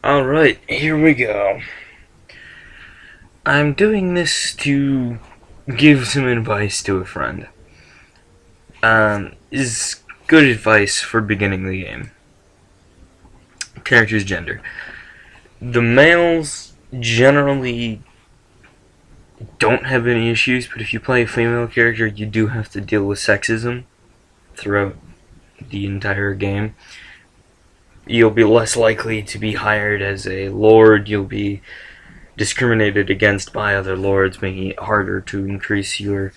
Alright, here we go. I'm doing this to give some advice to a friend. Is good advice for beginning the game. Character's gender. The males generally don't have any issues, but if you play a female character, you do have to deal with sexism throughout the entire game. You'll be less likely to be hired as a lord, you'll be discriminated against by other lords, making it harder to increase your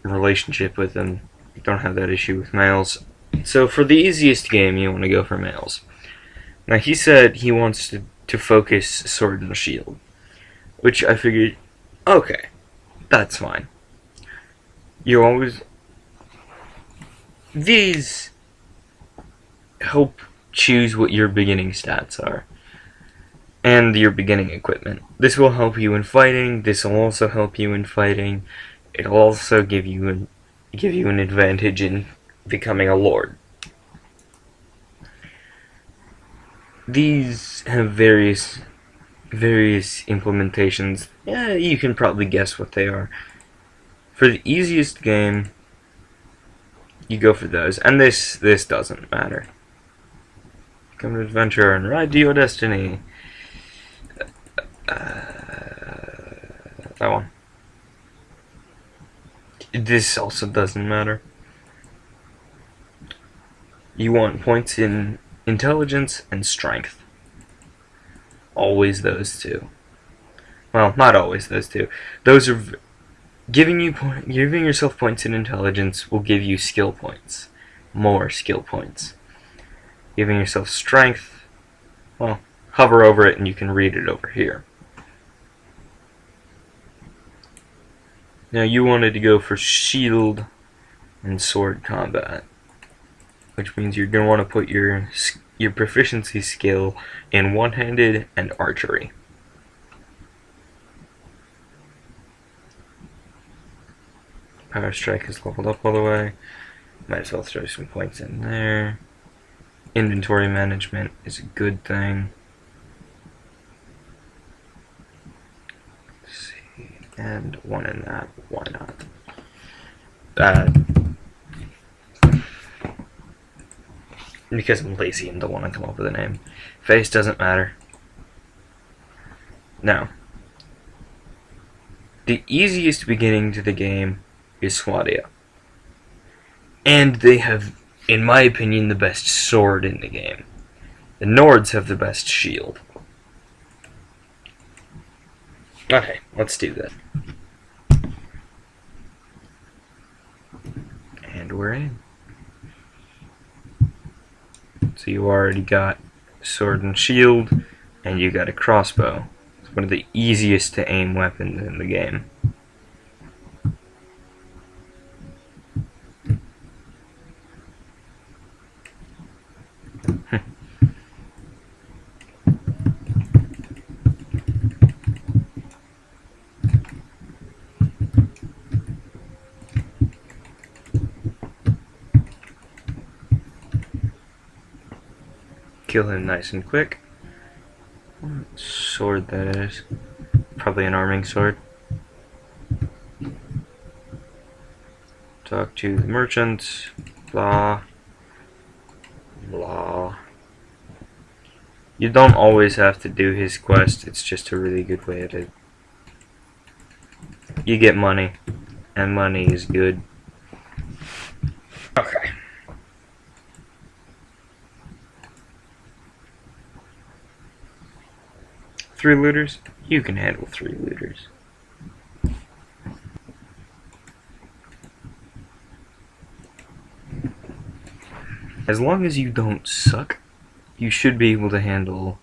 relationship with them. You don't have that issue with males. So for the easiest game, you want to go for males. Now he said he wants to focus Sword and Shield, which I figured, okay, that's fine. You always... These help choose what your beginning stats are and your beginning equipment. This will help you in fighting. This will also help you in fighting. It'll also give you an advantage in becoming a lord. These have various implementations. Yeah, you can probably guess what they are. For the easiest game, you go for those, and this doesn't matter. Come to adventure and ride to your destiny. That one. This also doesn't matter. You want points in intelligence and strength. Always those two. Well, not always those two. Those are giving yourself points in intelligence will give you skill points, more skill points. Giving yourself strength, well, hover over it and you can read it over here. Now you wanted to go for shield and sword combat, which means you're going to want to put your proficiency skill in one-handed and archery. Power strike is leveled up all the way. Might as well throw some points in there. Inventory management is a good thing. Let's see, and one in that. Why not? Because I'm lazy and don't want to come up with a name. Face doesn't matter. Now, the easiest beginning to the game is Swadia. And they have, in my opinion, the best sword in the game. The Nords have the best shield. Okay, let's do that. And we're in. So you already got sword and shield, and you got a crossbow. It's one of the easiest to aim weapons in the game. Kill him nice and quick. What sword that is? Probably an arming sword. Talk to the merchant. Blah. Blah. You don't always have to do his quest, it's just a really good way to... You get money, and money is good. Okay. Three looters? You can handle 3 looters. As long as you don't suck, you should be able to handle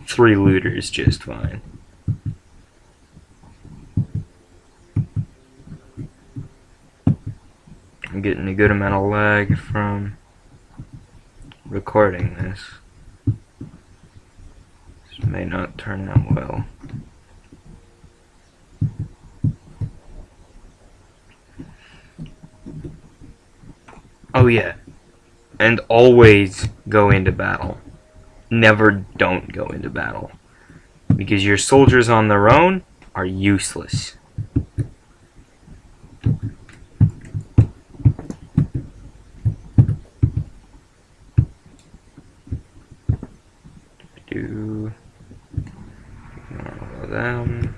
3 looters just fine. I'm getting a good amount of lag from recording this. This may not turn out well. Oh yeah, and always go into battle. never don't go into battle. Because your soldiers on their own are useless. Do all of them.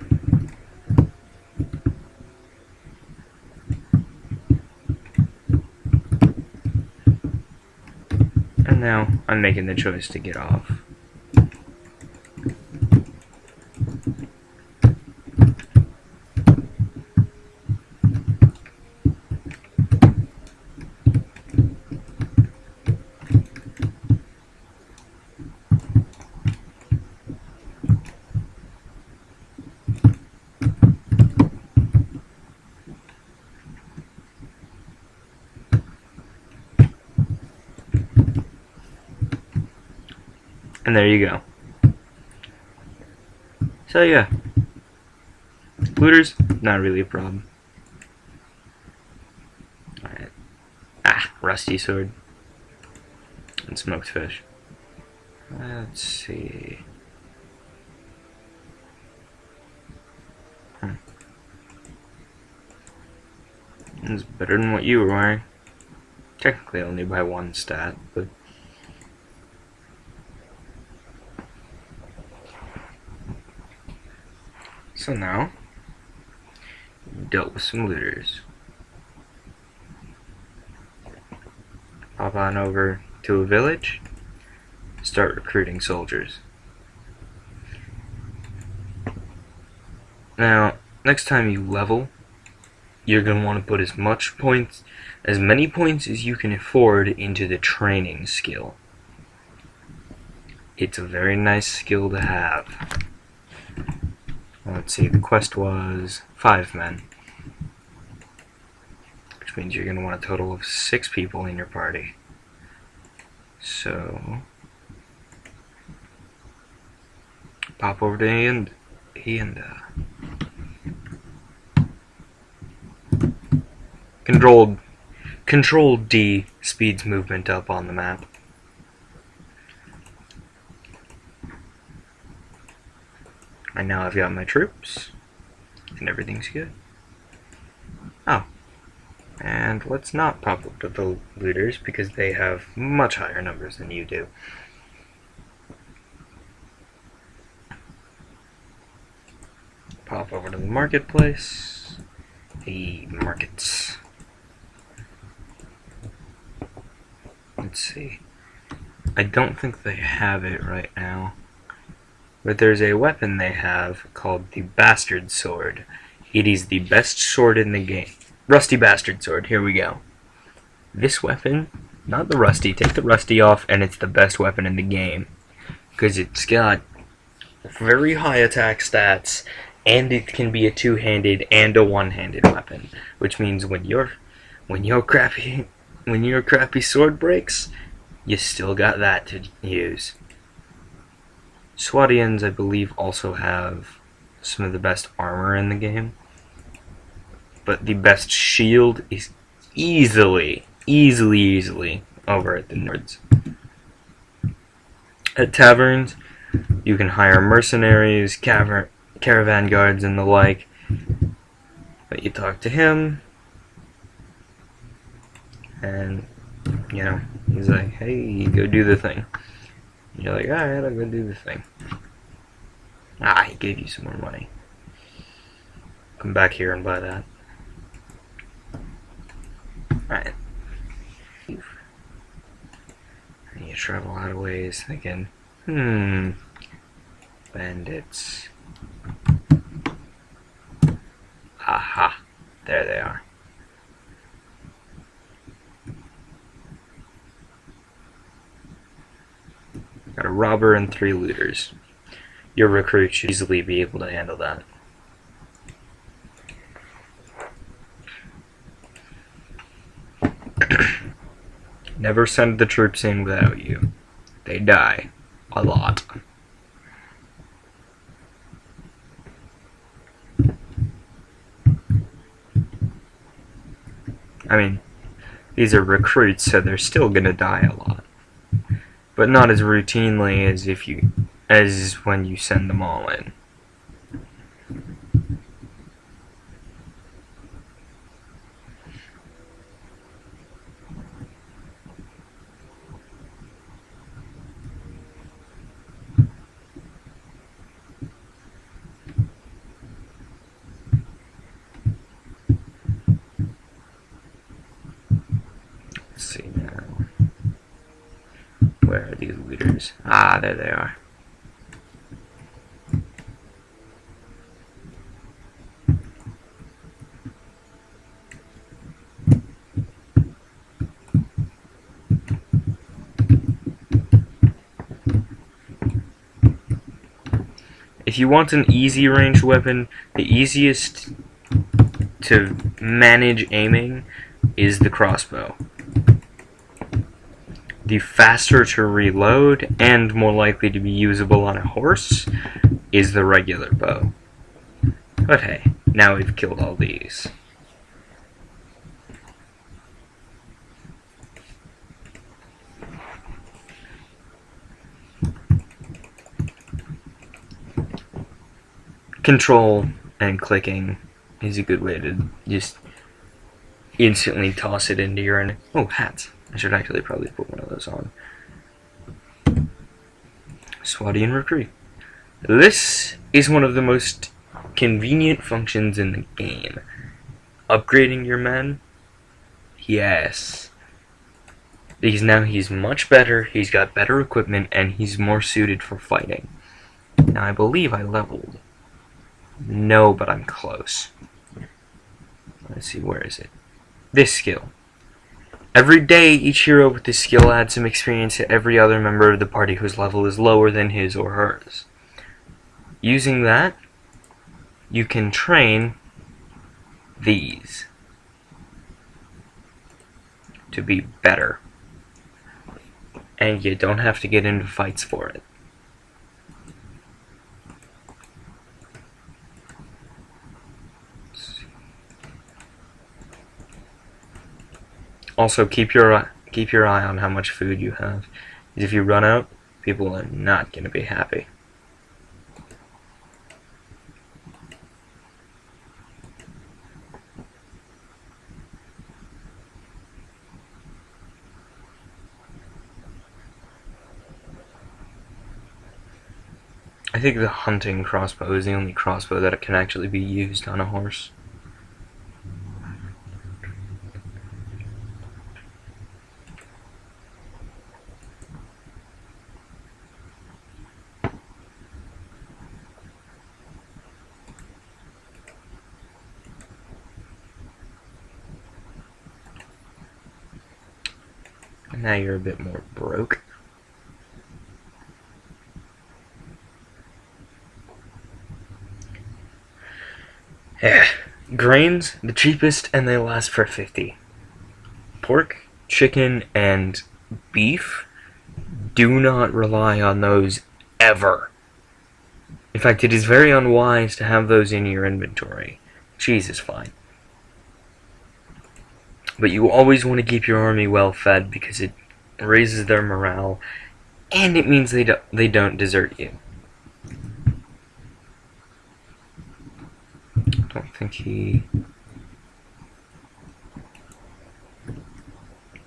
And now I'm making the choice to get off. And there you go. So yeah, looters, not really a problem. Alright. Rusty sword. And smoked fish. Let's see. It's better than what you were wearing. Technically only by one stat, but... So now, dealt with some looters. Pop on over to a village, start recruiting soldiers. Now, next time you level, you're going to want to put as many points as you can afford into the training skill. It's a very nice skill to have. Let's see, the quest was 5 men. Which means you're going to want a total of 6 people in your party. So, pop over to Control D speeds movement up on the map. And now I've got my troops, and everything's good. Oh, and let's not pop up to the looters because they have much higher numbers than you do. Pop over to the marketplace. The markets. Let's see. I don't think they have it right now. But there's a weapon they have called the Bastard Sword. It is the best sword in the game. Rusty Bastard Sword, here we go. This weapon, not the Rusty, take the Rusty off, and it's the best weapon in the game. Because it's got very high attack stats, and it can be a two-handed and a one-handed weapon. Which means when your crappy sword breaks, you still got that to use. Swadians, I believe, also have some of the best armor in the game. But the best shield is easily over at the Nerds. At taverns, you can hire mercenaries, caravan guards, and the like. But you talk to him, and, you know, he's like, hey, go do the thing. And you're like, alright, I'll go do the thing. He gave you some more money. Come back here and buy that. Alright. And you travel out of ways thinking, bandits. Aha, there they are. Got a robber and 3 looters. Your recruit should easily be able to handle that. Never send the troops in without you. They die. A lot. I mean, these are recruits, so they're still gonna die a lot. but not as routinely as when you send them all in. Let's see now. Where are these looters? Ah, there they are. If you want an easy ranged weapon, the easiest to manage aiming is the crossbow. The faster to reload and more likely to be usable on a horse is the regular bow. But hey, now we've killed all these. Control and clicking is a good way to just instantly toss it into your... Oh, hats. I should actually probably put one of those on. Swadian Recruit. This is one of the most convenient functions in the game. Upgrading your men? Yes. Because now he's much better, he's got better equipment, and he's more suited for fighting. Now I believe I leveled. No, but I'm close. Let's see, where is it? This skill. Every day, each hero with this skill adds some experience to every other member of the party whose level is lower than his or hers. Using that, you can train these to be better. And you don't have to get into fights for it. Also, keep your eye on how much food you have. If you run out, people are not going to be happy. I think the hunting crossbow is the only crossbow that can actually be used on a horse. Now you're a bit more broke. Yeah. Grains, the cheapest, and they last for 50. Pork, chicken, and beef, do not rely on those ever. In fact, it is very unwise to have those in your inventory. Cheese is fine. But you always want to keep your army well fed because it raises their morale, and it means they don't desert you. I don't think he...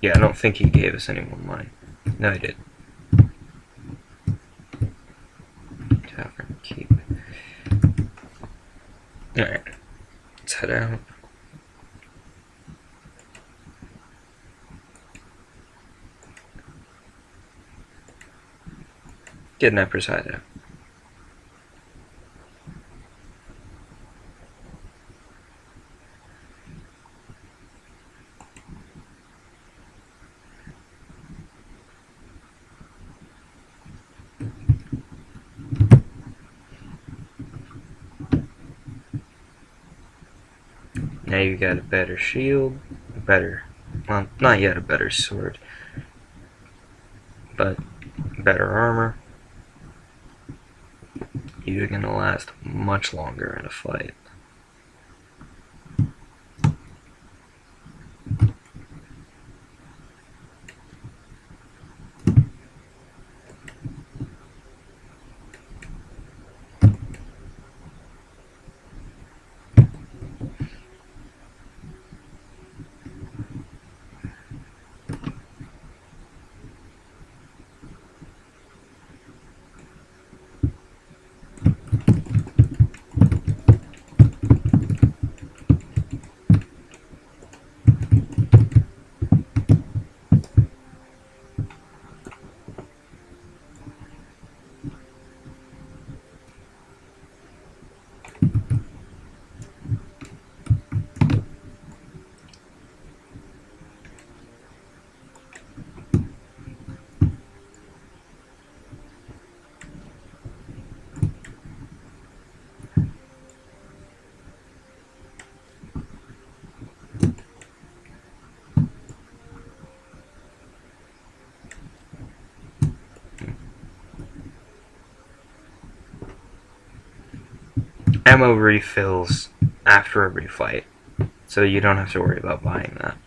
Yeah, I don't think he gave us any more money. No, he did. Tavern keep. Alright. Let's head out. Kidnapper's hideout. Now you got a better shield, well, not yet a better sword, but better armor. You're gonna last much longer in a fight. ammo refills after every fight, so you don't have to worry about buying that.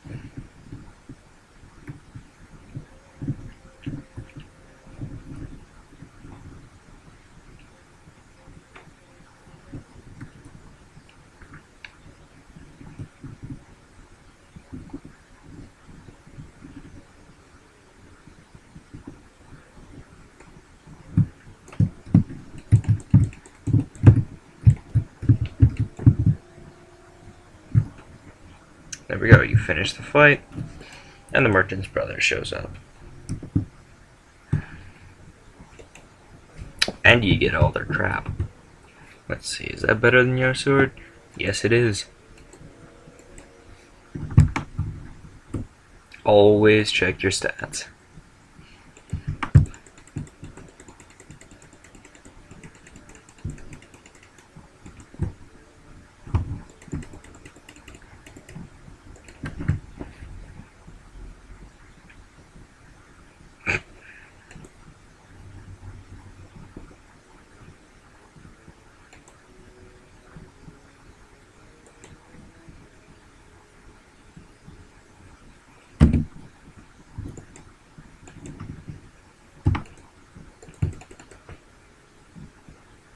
There we go, you finish the fight, and the merchant's brother shows up. And you get all their crap. Let's see, is that better than your sword? Yes, it is. Always check your stats.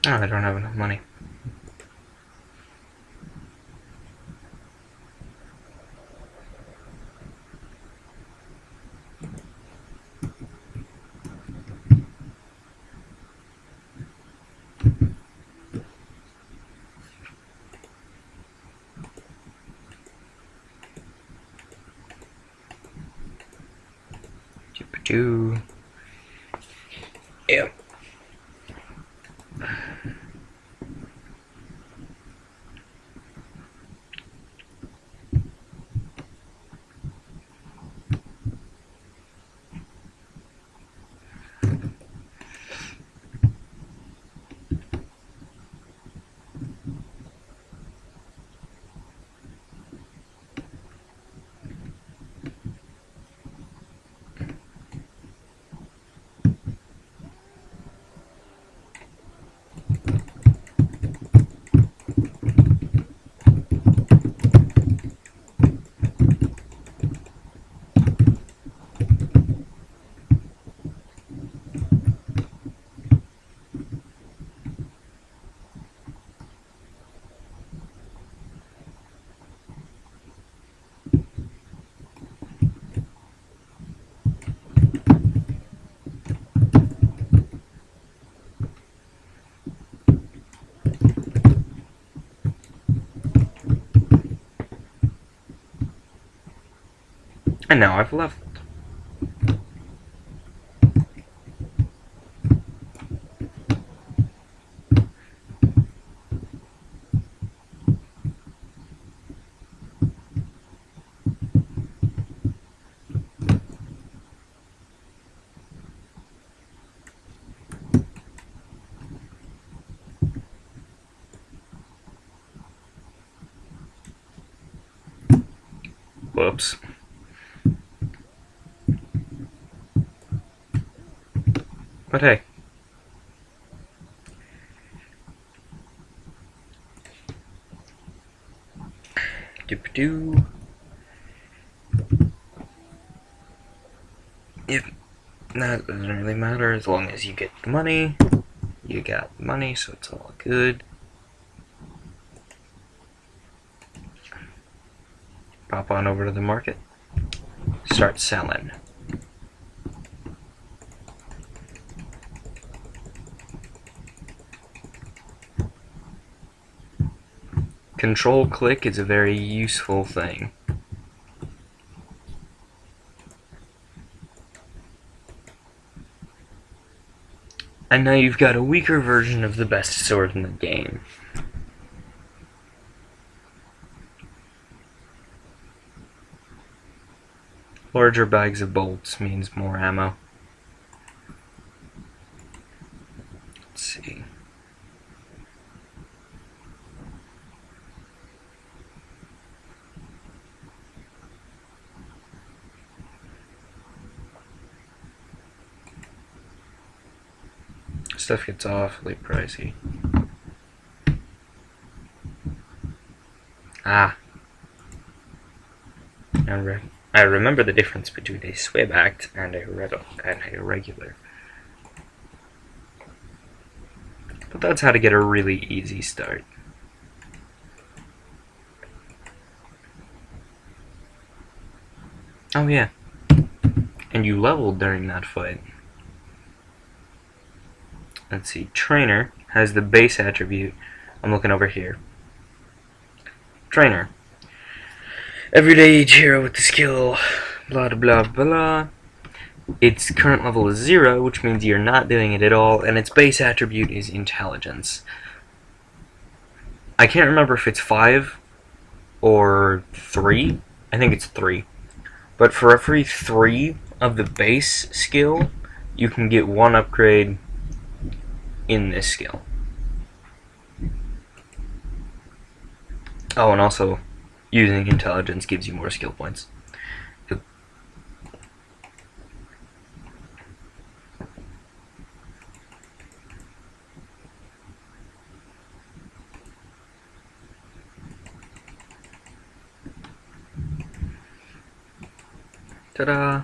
Oh, I don't have enough money. Doo-ba-doo. Yep. And now I've leveled. Whoops. But hey. Doo-ba-doo. If that doesn't really matter, as long as you get the money. You got the money, so it's all good. Pop on over to the market. Start selling. Control click is a very useful thing. And now you've got a weaker version of the best sword in the game. Larger bags of bolts means more ammo. Let's see. Stuff gets awfully pricey. Ah. I remember the difference between a Swabact and a regular. But that's how to get a really easy start. Oh yeah. And you leveled during that fight. Let's see. Trainer has the base attribute. I'm looking over here. Trainer. Everyday age hero with the skill blah blah blah. Its current level is 0, which means you're not doing it at all, and its base attribute is intelligence. I can't remember if it's 5 or 3. I think it's 3. But for every 3 of the base skill, you can get 1 upgrade in this skill. Oh, and also, using intelligence gives you more skill points. Ta-da!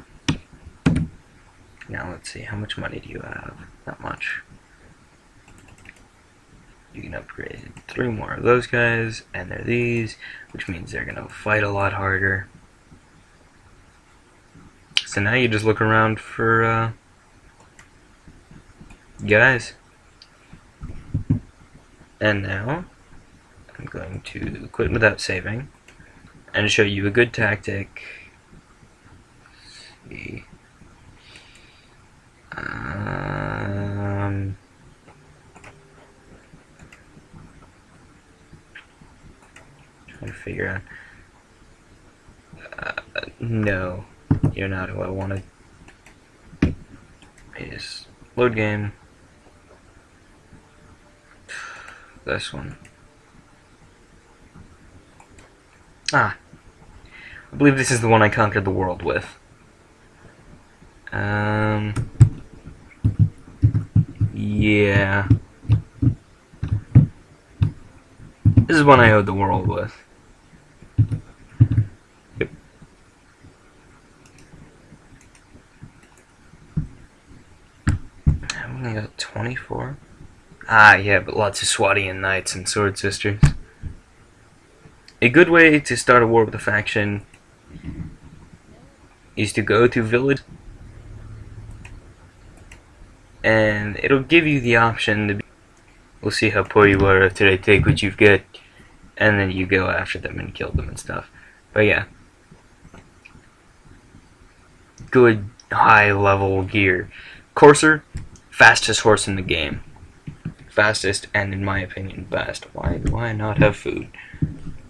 Now let's see, how much money do you have? Not much. You can upgrade 3 more of those guys, and they're these, which means they're gonna fight a lot harder. So now you just look around for guys. And now I'm going to quit without saving and show you a good tactic. Let's see. Trying to figure out. No, you're not who I wanted. Is load game. This one. Ah, I believe this is the one I conquered the world with. Yeah. This is one I owed the world with. Yep. I've only got 24. Ah, yeah, but lots of Swadian knights and sword sisters. A good way to start a war with a faction is to go to village, and it'll give you the option to be, we'll see how poor you are after I take what you've got, and then you go after them and kill them and stuff. But yeah, good high level gear. Courser, fastest horse in the game. Fastest, and in my opinion, best. Why do I not have food?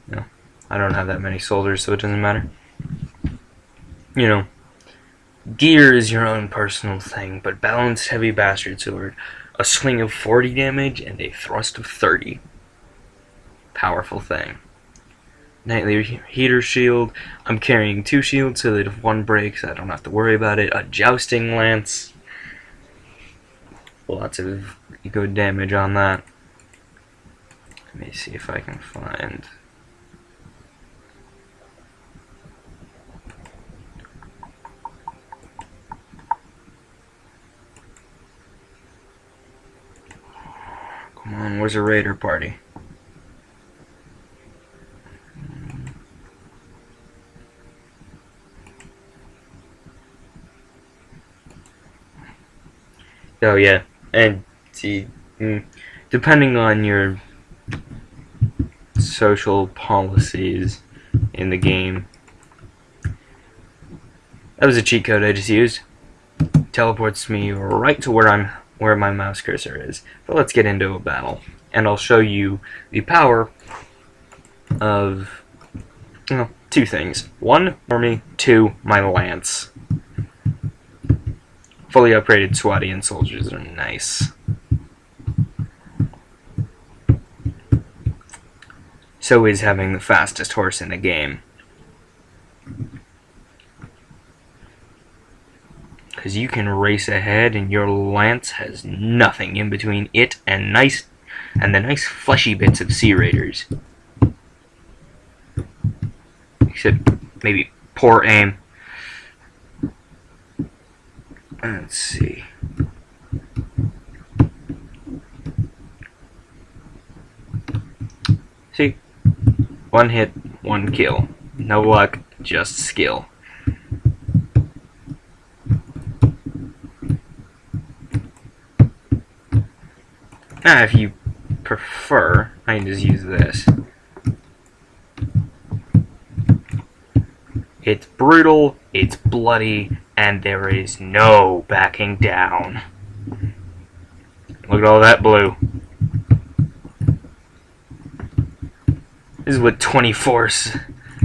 No, I don't have that many soldiers, so it doesn't matter. You know, gear is your own personal thing, but balanced heavy bastard sword, a swing of 40 damage, and a thrust of 30. Powerful thing. Nightly heater shield. I'm carrying 2 shields so that if one breaks, I don't have to worry about it. A jousting lance. Lots of good damage on that. Let me see if I can find. Come on, where's a raider party? Oh yeah, and see, depending on your social policies in the game, that was a cheat code I just used. Teleports me right to where my mouse cursor is. But let's get into a battle, and I'll show you the power of 2 things. 1, army. 2, my lance. Fully upgraded Swadian soldiers are nice. So is having the fastest horse in the game. Because you can race ahead and your lance has nothing in between it and the nice fleshy bits of Sea Raiders. Except maybe poor aim. Let's see. See? One hit, one kill. No luck, just skill. Now, if you prefer, I can just use this. It's brutal, it's bloody, and there is no backing down. Look at all that blue. This is what 24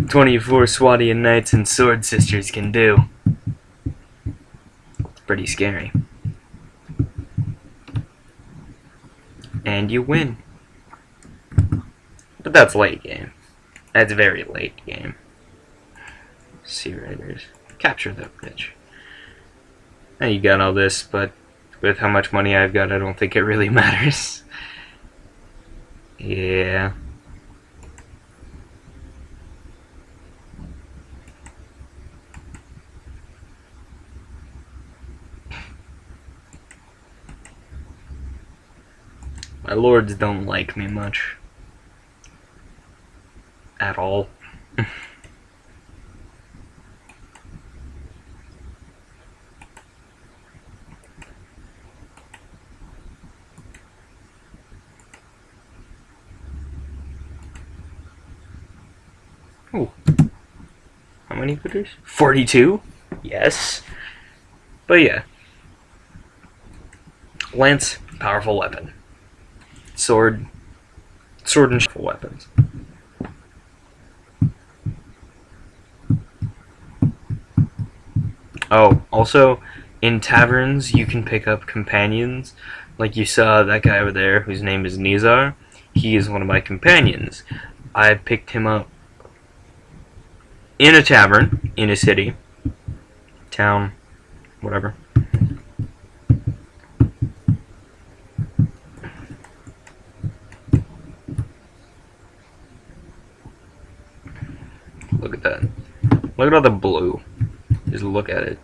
Swadian Knights and Sword Sisters can do. It's pretty scary. And you win. But that's late game. That's very late game. Sea Raiders. Capture that bitch. Now you got all this, but with how much money I've got, I don't think it really matters. Yeah. My lords don't like me much. At all. Ooh. How many footers? 42? Yes. But yeah. Lance, powerful weapon. Sword and shuffle weapons. Oh, also, in taverns, you can pick up companions. Like you saw that guy over there, whose name is Nizar. He is one of my companions. I picked him up in a tavern, in a city, town, whatever. Look at that. Look at all the blue. Just look at it.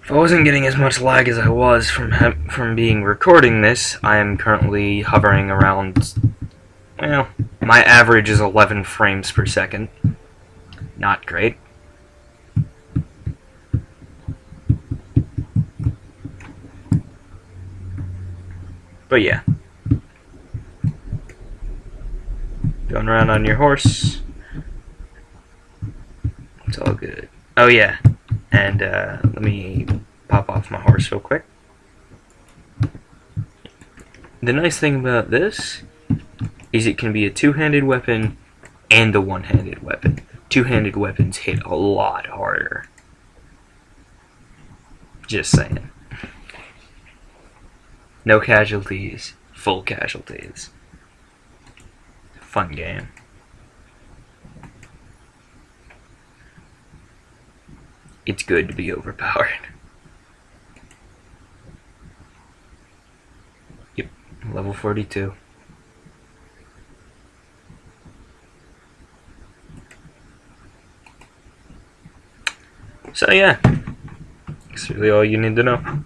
If I wasn't getting as much lag as I was from being recording this, I am currently hovering around, well, my average is 11 frames per second. Not great. But yeah. Going around on your horse. It's all good. Oh yeah. And let me pop off my horse real quick. The nice thing about this is it can be a two-handed weapon and a one-handed weapon. Two-handed weapons hit a lot harder. Just saying. No casualties, full casualties. Fun game. It's good to be overpowered. Yep, level 42. So yeah, that's really all you need to know.